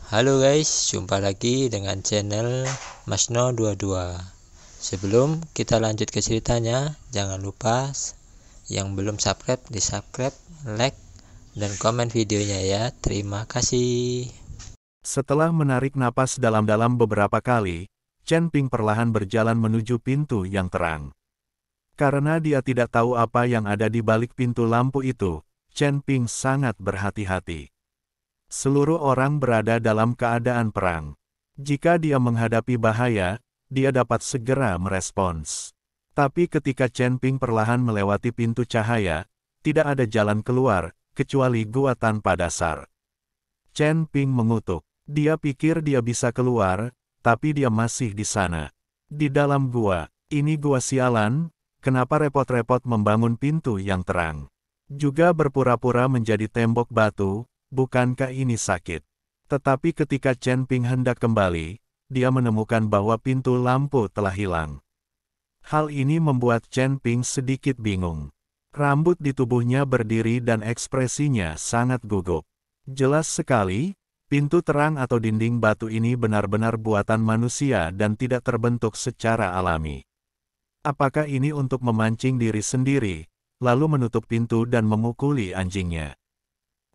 Halo guys, jumpa lagi dengan channel Masno22. Sebelum kita lanjut ke ceritanya, jangan lupa yang belum subscribe di subscribe, like, dan komen videonya ya. Terima kasih. Setelah menarik napas dalam-dalam beberapa kali, Chen Ping perlahan berjalan menuju pintu yang terang. Karena dia tidak tahu apa yang ada di balik pintu lampu itu, Chen Ping sangat berhati-hati. Seluruh orang berada dalam keadaan perang. Jika dia menghadapi bahaya, dia dapat segera merespons. Tapi ketika Chen Ping perlahan melewati pintu cahaya, tidak ada jalan keluar, kecuali gua tanpa dasar. Chen Ping mengutuk. Dia pikir dia bisa keluar, tapi dia masih di sana. Di dalam gua. Ini gua sialan, kenapa repot-repot membangun pintu yang terang? Juga berpura-pura menjadi tembok batu, bukankah ini sakit? Tetapi ketika Chen Ping hendak kembali, dia menemukan bahwa pintu lampu telah hilang. Hal ini membuat Chen Ping sedikit bingung. Rambut di tubuhnya berdiri dan ekspresinya sangat gugup. Jelas sekali, pintu terang atau dinding batu ini benar-benar buatan manusia dan tidak terbentuk secara alami. Apakah ini untuk memancing diri sendiri, lalu menutup pintu dan memukuli anjingnya?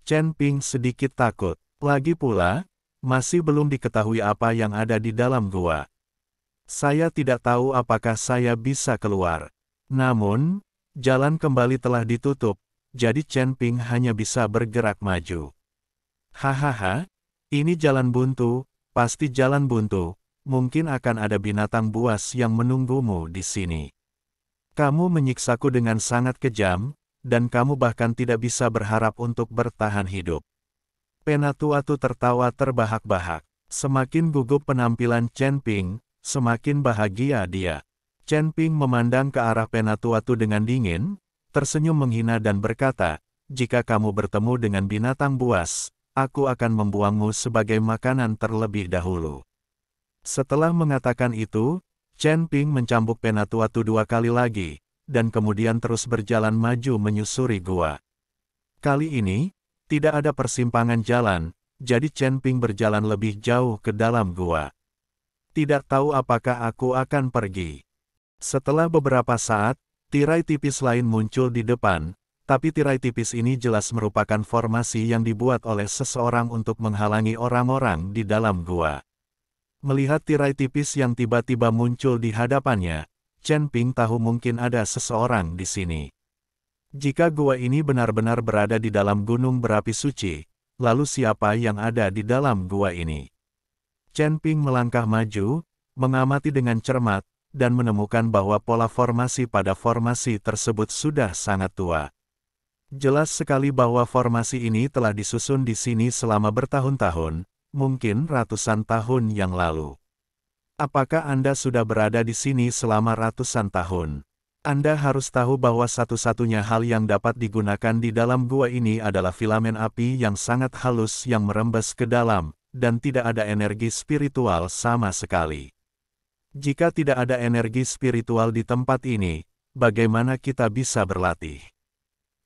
Chen Ping sedikit takut. Lagi pula, masih belum diketahui apa yang ada di dalam gua. Saya tidak tahu apakah saya bisa keluar. Namun, jalan kembali telah ditutup, jadi Chen Ping hanya bisa bergerak maju. Hahaha, ini jalan buntu, pasti jalan buntu, mungkin akan ada binatang buas yang menunggumu di sini. Kamu menyiksaku dengan sangat kejam, dan kamu bahkan tidak bisa berharap untuk bertahan hidup. Penatuatu tertawa terbahak-bahak. Semakin gugup penampilan Chen Ping, semakin bahagia dia. Chen Ping memandang ke arah Penatuatu dengan dingin, tersenyum menghina dan berkata, "Jika kamu bertemu dengan binatang buas, aku akan membuangmu sebagai makanan terlebih dahulu." Setelah mengatakan itu, Chen Ping mencambuk Penatuatu 2 kali lagi, dan kemudian terus berjalan maju menyusuri gua. Kali ini, tidak ada persimpangan jalan, jadi Chen Ping berjalan lebih jauh ke dalam gua. Tidak tahu apakah aku akan pergi. Setelah beberapa saat, tirai tipis lain muncul di depan, tapi tirai tipis ini jelas merupakan formasi yang dibuat oleh seseorang untuk menghalangi orang-orang di dalam gua. Melihat tirai tipis yang tiba-tiba muncul di hadapannya, Chen Ping tahu mungkin ada seseorang di sini. Jika gua ini benar-benar berada di dalam gunung berapi suci, lalu siapa yang ada di dalam gua ini? Chen Ping melangkah maju, mengamati dengan cermat, dan menemukan bahwa pola formasi pada formasi tersebut sudah sangat tua. Jelas sekali bahwa formasi ini telah disusun di sini selama bertahun-tahun, mungkin ratusan tahun yang lalu. Apakah Anda sudah berada di sini selama ratusan tahun? Anda harus tahu bahwa satu-satunya hal yang dapat digunakan di dalam gua ini adalah filamen api yang sangat halus yang merembes ke dalam, dan tidak ada energi spiritual sama sekali. Jika tidak ada energi spiritual di tempat ini, bagaimana kita bisa berlatih?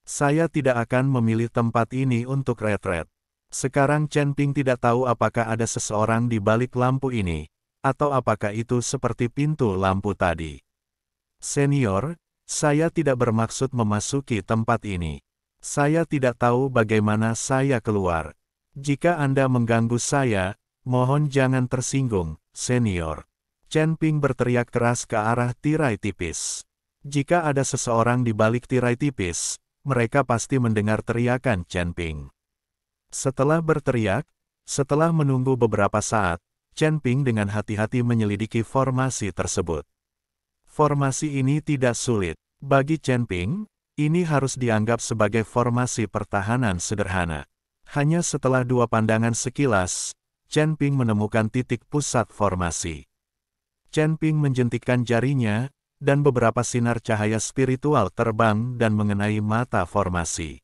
Saya tidak akan memilih tempat ini untuk retret. Sekarang Chen Ping tidak tahu apakah ada seseorang di balik lampu ini, atau apakah itu seperti pintu lampu tadi. Senior, saya tidak bermaksud memasuki tempat ini. Saya tidak tahu bagaimana saya keluar. Jika Anda mengganggu saya, mohon jangan tersinggung, senior. Chen Ping berteriak keras ke arah tirai tipis. Jika ada seseorang di balik tirai tipis, mereka pasti mendengar teriakan Chen Ping. Setelah berteriak, setelah menunggu beberapa saat, Chen Ping dengan hati-hati menyelidiki formasi tersebut. Formasi ini tidak sulit. Bagi Chen Ping, ini harus dianggap sebagai formasi pertahanan sederhana. Hanya setelah 2 pandangan sekilas, Chen Ping menemukan titik pusat formasi. Chen Ping menjentikkan jarinya, dan beberapa sinar cahaya spiritual terbang dan mengenai mata formasi.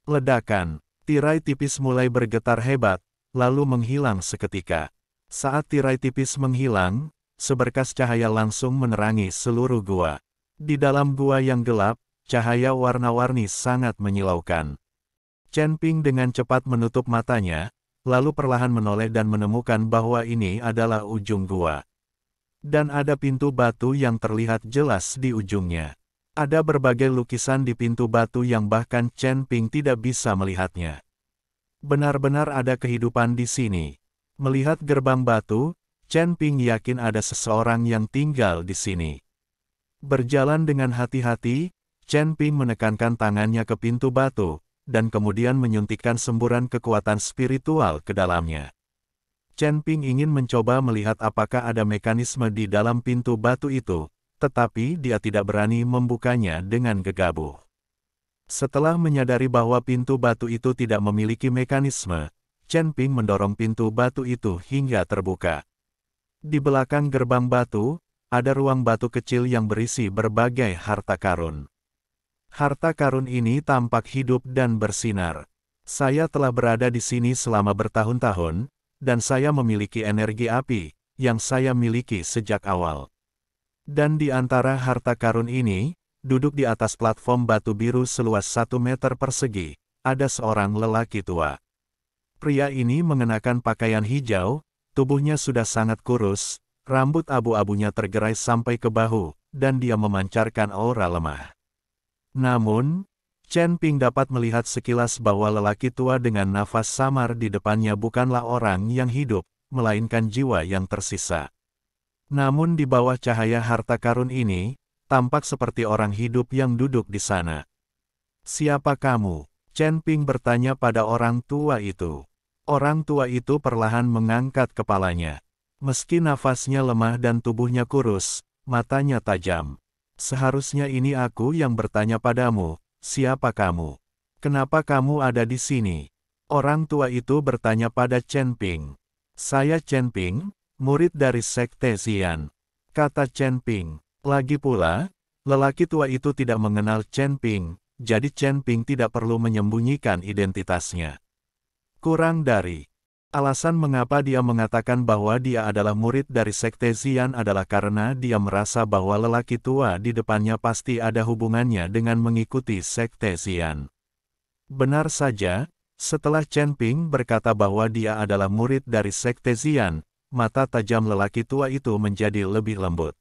Ledakan, tirai tipis mulai bergetar hebat, lalu menghilang seketika. Saat tirai tipis menghilang, seberkas cahaya langsung menerangi seluruh gua. Di dalam gua yang gelap, cahaya warna-warni sangat menyilaukan. Chen Ping dengan cepat menutup matanya, lalu perlahan menoleh dan menemukan bahwa ini adalah ujung gua. Dan ada pintu batu yang terlihat jelas di ujungnya. Ada berbagai lukisan di pintu batu yang bahkan Chen Ping tidak bisa melihatnya. Benar-benar ada kehidupan di sini. Melihat gerbang batu, Chen Ping yakin ada seseorang yang tinggal di sini. Berjalan dengan hati-hati, Chen Ping menekankan tangannya ke pintu batu, dan kemudian menyuntikkan semburan kekuatan spiritual ke dalamnya. Chen Ping ingin mencoba melihat apakah ada mekanisme di dalam pintu batu itu, tetapi dia tidak berani membukanya dengan gegabah. Setelah menyadari bahwa pintu batu itu tidak memiliki mekanisme, Chen Ping mendorong pintu batu itu hingga terbuka. Di belakang gerbang batu, ada ruang batu kecil yang berisi berbagai harta karun. Harta karun ini tampak hidup dan bersinar. Saya telah berada di sini selama bertahun-tahun, dan saya memiliki energi api, yang saya miliki sejak awal. Dan di antara harta karun ini, duduk di atas platform batu biru seluas 1 meter persegi, ada seorang lelaki tua. Pria ini mengenakan pakaian hijau, tubuhnya sudah sangat kurus, rambut abu-abunya tergerai sampai ke bahu, dan dia memancarkan aura lemah. Namun, Chen Ping dapat melihat sekilas bahwa lelaki tua dengan nafas samar di depannya bukanlah orang yang hidup, melainkan jiwa yang tersisa. Namun di bawah cahaya harta karun ini, tampak seperti orang hidup yang duduk di sana. "Siapa kamu?" Chen Ping bertanya pada orang tua itu. Orang tua itu perlahan mengangkat kepalanya. Meski nafasnya lemah dan tubuhnya kurus, matanya tajam. "Seharusnya ini aku yang bertanya padamu, siapa kamu? Kenapa kamu ada di sini?" Orang tua itu bertanya pada Chen Ping. "Saya Chen Ping, murid dari Sekte Xian," kata Chen Ping. Lagi pula, lelaki tua itu tidak mengenal Chen Ping, jadi Chen Ping tidak perlu menyembunyikan identitasnya. Kurang dari alasan mengapa dia mengatakan bahwa dia adalah murid dari Sekte Xian adalah karena dia merasa bahwa lelaki tua di depannya pasti ada hubungannya dengan mengikuti Sekte Xian. Benar saja, setelah Chen Ping berkata bahwa dia adalah murid dari Sekte Xian, mata tajam lelaki tua itu menjadi lebih lembut.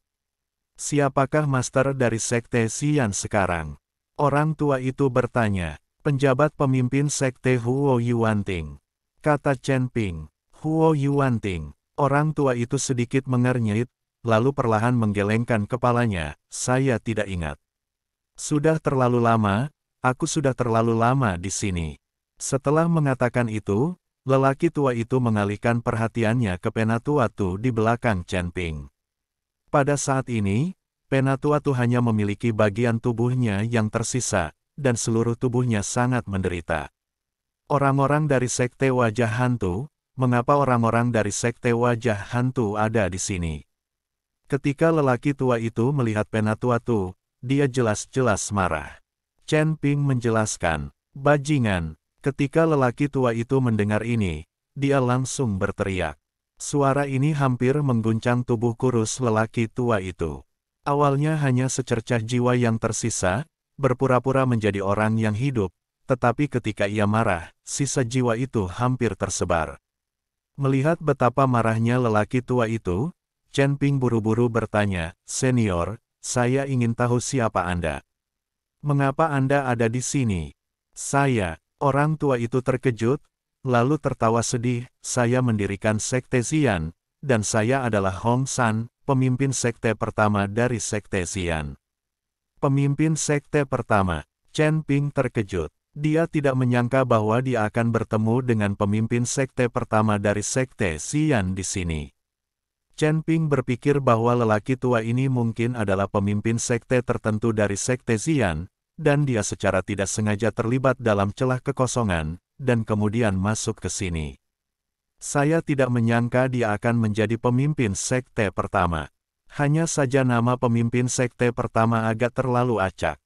"Siapakah master dari Sekte Xian sekarang?" Orang tua itu bertanya. "Penjabat pemimpin Sekte Huo Yuanting," kata Chen Ping. "Huo Yuanting." Orang tua itu sedikit mengernyit, lalu perlahan menggelengkan kepalanya. "Saya tidak ingat. Sudah terlalu lama, aku sudah terlalu lama di sini." Setelah mengatakan itu, lelaki tua itu mengalihkan perhatiannya ke Penatua-Tu di belakang Chen Ping. Pada saat ini, Penatua-Tu hanya memiliki bagian tubuhnya yang tersisa, dan seluruh tubuhnya sangat menderita. Orang-orang dari Sekte Wajah Hantu, mengapa orang-orang dari Sekte Wajah Hantu ada di sini? Ketika lelaki tua itu melihat Penatua-Tu, dia jelas-jelas marah. Chen Ping menjelaskan, "Bajingan." Ketika lelaki tua itu mendengar ini, dia langsung berteriak. Suara ini hampir mengguncang tubuh kurus lelaki tua itu. Awalnya hanya secercah jiwa yang tersisa, berpura-pura menjadi orang yang hidup, tetapi ketika ia marah, sisa jiwa itu hampir tersebar. Melihat betapa marahnya lelaki tua itu, Chen Ping buru-buru bertanya, "Senior, saya ingin tahu siapa Anda. Mengapa Anda ada di sini?" "Saya." Orang tua itu terkejut, lalu tertawa sedih, "Saya mendirikan Sekte Xian, dan saya adalah Hong San, pemimpin sekte pertama dari Sekte Xian." Pemimpin sekte pertama. Chen Ping terkejut. Dia tidak menyangka bahwa dia akan bertemu dengan pemimpin sekte pertama dari Sekte Xian di sini. Chen Ping berpikir bahwa lelaki tua ini mungkin adalah pemimpin sekte tertentu dari Sekte Xian, dan dia secara tidak sengaja terlibat dalam celah kekosongan, dan kemudian masuk ke sini. Saya tidak menyangka dia akan menjadi pemimpin sekte pertama. Hanya saja nama pemimpin sekte pertama agak terlalu acak.